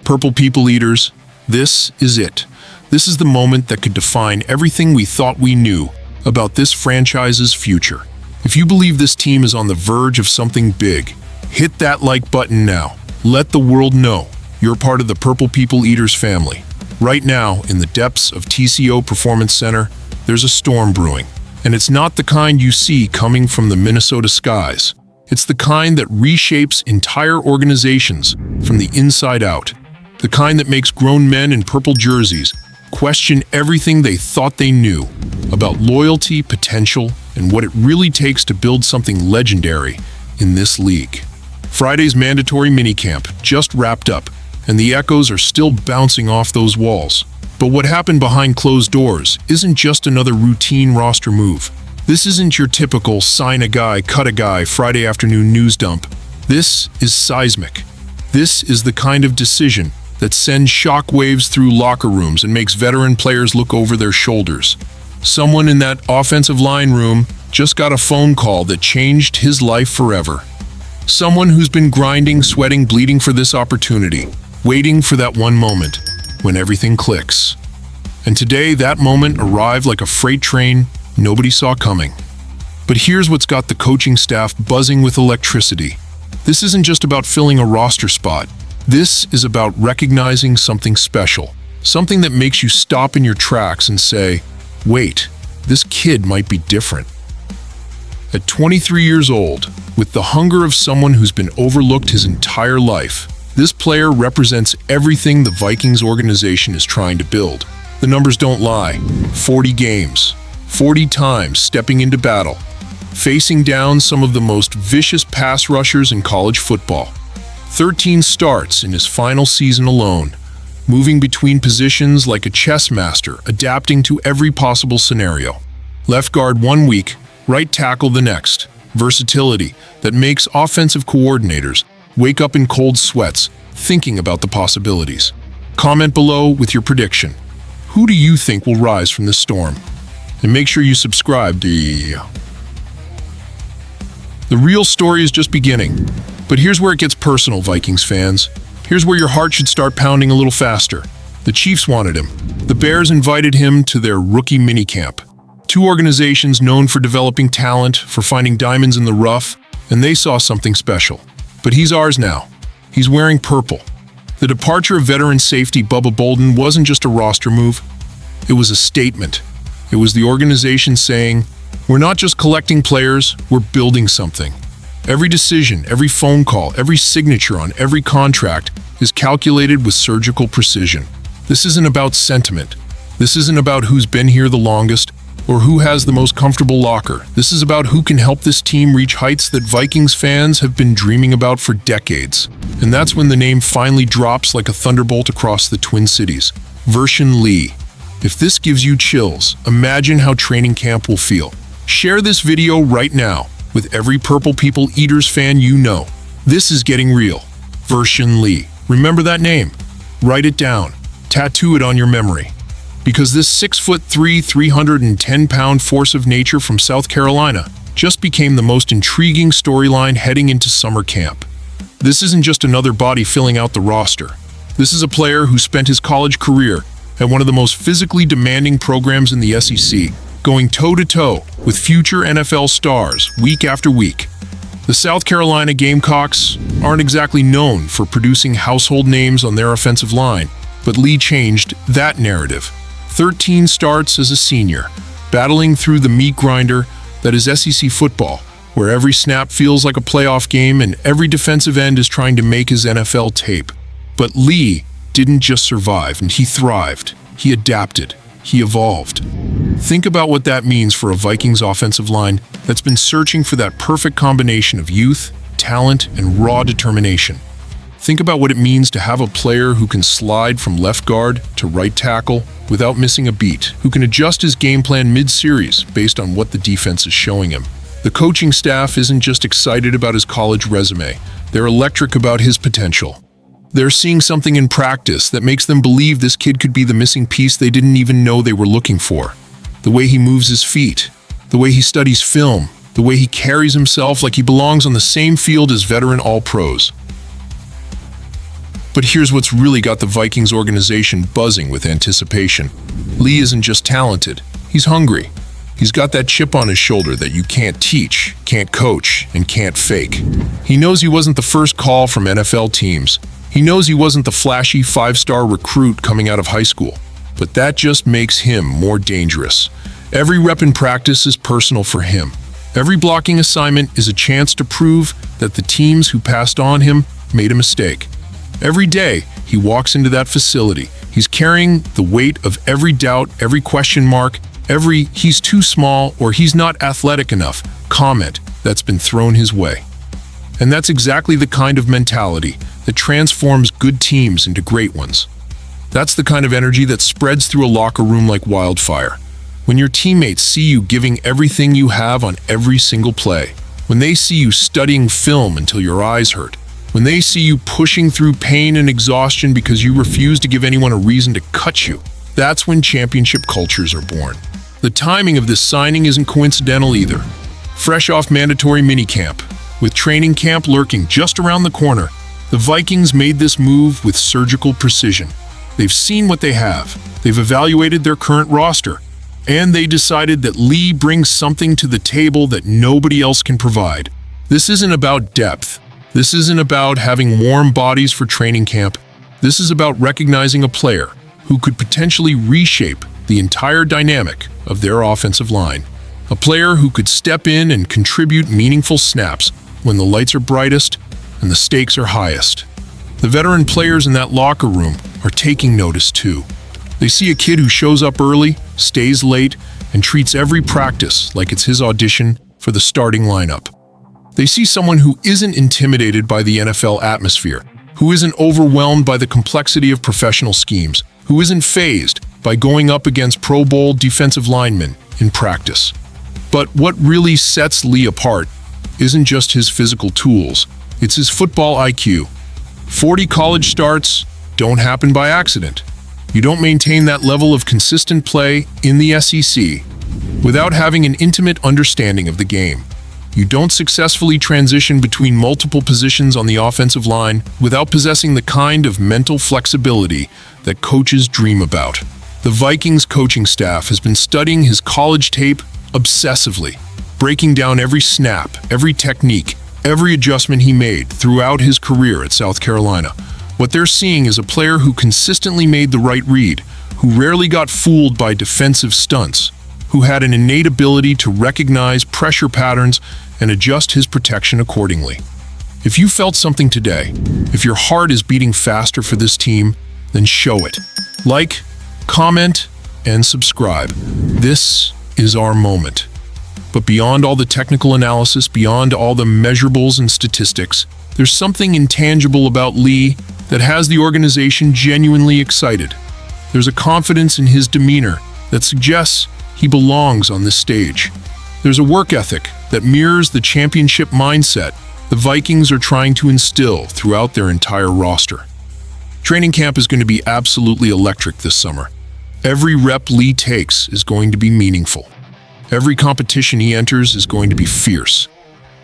Purple People Eaters, this is it. This is the moment that could define everything we thought we knew about this franchise's future. If you believe this team is on the verge of something big, hit that like button now. Let the world know you're part of the Purple People Eaters family. Right now, in the depths of TCO Performance Center, there's a storm brewing. And it's not the kind you see coming from the Minnesota skies. It's the kind that reshapes entire organizations from the inside out. The kind that makes grown men in purple jerseys question everything they thought they knew about loyalty, potential, and what it really takes to build something legendary in this league. Friday's mandatory minicamp just wrapped up, and the echoes are still bouncing off those walls. But what happened behind closed doors isn't just another routine roster move. This isn't your typical sign a guy, cut a guy Friday afternoon news dump. This is seismic. This is the kind of decision that sends shockwaves through locker rooms and makes veteran players look over their shoulders. Someone in that offensive line room just got a phone call that changed his life forever. Someone who's been grinding, sweating, bleeding for this opportunity, waiting for that one moment when everything clicks. And today, that moment arrived like a freight train nobody saw coming. But here's what's got the coaching staff buzzing with electricity. This isn't just about filling a roster spot. This is about recognizing something special, something that makes you stop in your tracks and say, wait, this kid might be different. At 23 years old, with the hunger of someone who's been overlooked his entire life, this player represents everything the Vikings organization is trying to build. The numbers don't lie. 40 games, 40 times stepping into battle, facing down some of the most vicious pass rushers in college football. 13 starts in his final season alone, moving between positions like a chess master, adapting to every possible scenario. Left guard 1 week, right tackle the next. Versatility that makes offensive coordinators wake up in cold sweats, thinking about the possibilities. Comment below with your prediction. Who do you think will rise from this storm? And make sure you subscribe to... The real story is just beginning. But here's where it gets personal, Vikings fans. Here's where your heart should start pounding a little faster. The Chiefs wanted him. The Bears invited him to their rookie minicamp. Two organizations known for developing talent, for finding diamonds in the rough, and they saw something special. But he's ours now. He's wearing purple. The departure of veteran safety Bubba Bolden wasn't just a roster move. It was a statement. It was the organization saying, we're not just collecting players, we're building something. Every decision, every phone call, every signature on every contract is calculated with surgical precision. This isn't about sentiment. This isn't about who's been here the longest or who has the most comfortable locker. This is about who can help this team reach heights that Vikings fans have been dreaming about for decades. And that's when the name finally drops like a thunderbolt across the Twin Cities. Vershon Lee. If this gives you chills, imagine how training camp will feel. Share this video right now with every Purple People Eaters fan you know. This is getting real. Vershon Lee. Remember that name? Write it down. Tattoo it on your memory. Because this 6'3", 310-pound force of nature from South Carolina just became the most intriguing storyline heading into summer camp. This isn't just another body filling out the roster. This is a player who spent his college career at one of the most physically demanding programs in the SEC, going toe-to-toe with future NFL stars week after week. The South Carolina Gamecocks aren't exactly known for producing household names on their offensive line, but Lee changed that narrative. 13 starts as a senior, battling through the meat grinder that is SEC football, where every snap feels like a playoff game and every defensive end is trying to make his NFL tape. But Lee didn't just survive, and he thrived. He adapted. He evolved. Think about what that means for a Vikings offensive line that's been searching for that perfect combination of youth, talent, and raw determination. Think about what it means to have a player who can slide from left guard to right tackle without missing a beat, who can adjust his game plan mid-series based on what the defense is showing him. The coaching staff isn't just excited about his college resume, they're electric about his potential. They're seeing something in practice that makes them believe this kid could be the missing piece they didn't even know they were looking for. The way he moves his feet, the way he studies film, the way he carries himself like he belongs on the same field as veteran All-Pros. But here's what's really got the Vikings organization buzzing with anticipation. Lee isn't just talented, he's hungry. He's got that chip on his shoulder that you can't teach, can't coach, and can't fake. He knows he wasn't the first call from NFL teams. He knows he wasn't the flashy five-star recruit coming out of high school. But that just makes him more dangerous. Every rep in practice is personal for him. Every blocking assignment is a chance to prove that the teams who passed on him made a mistake. Every day, he walks into that facility. He's carrying the weight of every doubt, every question mark, every "he's too small" or "he's not athletic enough" comment that's been thrown his way. And that's exactly the kind of mentality that transforms good teams into great ones. That's the kind of energy that spreads through a locker room like wildfire. When your teammates see you giving everything you have on every single play, when they see you studying film until your eyes hurt, when they see you pushing through pain and exhaustion because you refuse to give anyone a reason to cut you, that's when championship cultures are born. The timing of this signing isn't coincidental either. Fresh off mandatory minicamp, with training camp lurking just around the corner, the Vikings made this move with surgical precision. They've seen what they have, they've evaluated their current roster, and they decided that Lee brings something to the table that nobody else can provide. This isn't about depth. This isn't about having warm bodies for training camp. This is about recognizing a player who could potentially reshape the entire dynamic of their offensive line. A player who could step in and contribute meaningful snaps when the lights are brightest and the stakes are highest. The veteran players in that locker room are taking notice too. They see a kid who shows up early, stays late, and treats every practice like it's his audition for the starting lineup. They see someone who isn't intimidated by the NFL atmosphere, who isn't overwhelmed by the complexity of professional schemes, who isn't fazed by going up against Pro Bowl defensive linemen in practice. But what really sets Lee apart isn't just his physical tools, it's his football IQ. 40 college starts don't happen by accident. You don't maintain that level of consistent play in the SEC without having an intimate understanding of the game. You don't successfully transition between multiple positions on the offensive line without possessing the kind of mental flexibility that coaches dream about. The Vikings coaching staff has been studying his college tape obsessively, breaking down every snap, every technique, every adjustment he made throughout his career at South Carolina. What they're seeing is a player who consistently made the right read, who rarely got fooled by defensive stunts, who had an innate ability to recognize pressure patterns and adjust his protection accordingly. If you felt something today, if your heart is beating faster for this team, then show it. Like, comment, and subscribe. This is our moment. But beyond all the technical analysis, beyond all the measurables and statistics, there's something intangible about Lee that has the organization genuinely excited. There's a confidence in his demeanor that suggests he belongs on this stage. There's a work ethic that mirrors the championship mindset the Vikings are trying to instill throughout their entire roster. Training camp is going to be absolutely electric this summer. Every rep Lee takes is going to be meaningful. Every competition he enters is going to be fierce.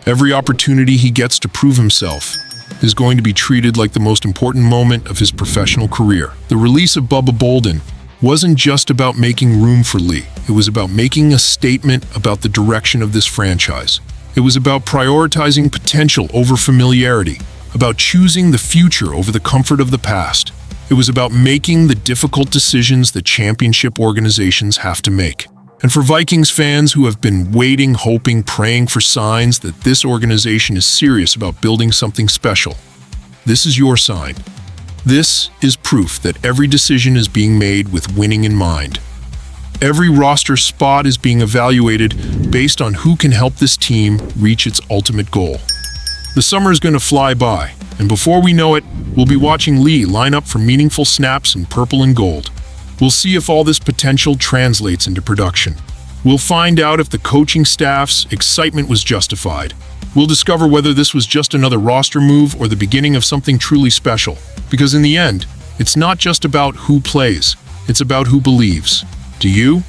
Every opportunity he gets to prove himself is going to be treated like the most important moment of his professional career. The release of Bubba Bolden wasn't just about making room for Lee. It was about making a statement about the direction of this franchise. It was about prioritizing potential over familiarity, about choosing the future over the comfort of the past. It was about making the difficult decisions that championship organizations have to make. And for Vikings fans who have been waiting, hoping, praying for signs that this organization is serious about building something special, this is your sign. This is proof that every decision is being made with winning in mind. Every roster spot is being evaluated based on who can help this team reach its ultimate goal. The summer is going to fly by, and before we know it, we'll be watching Lee line up for meaningful snaps in purple and gold. We'll see if all this potential translates into production. We'll find out if the coaching staff's excitement was justified. We'll discover whether this was just another roster move or the beginning of something truly special. Because in the end, it's not just about who plays, it's about who believes. Do you?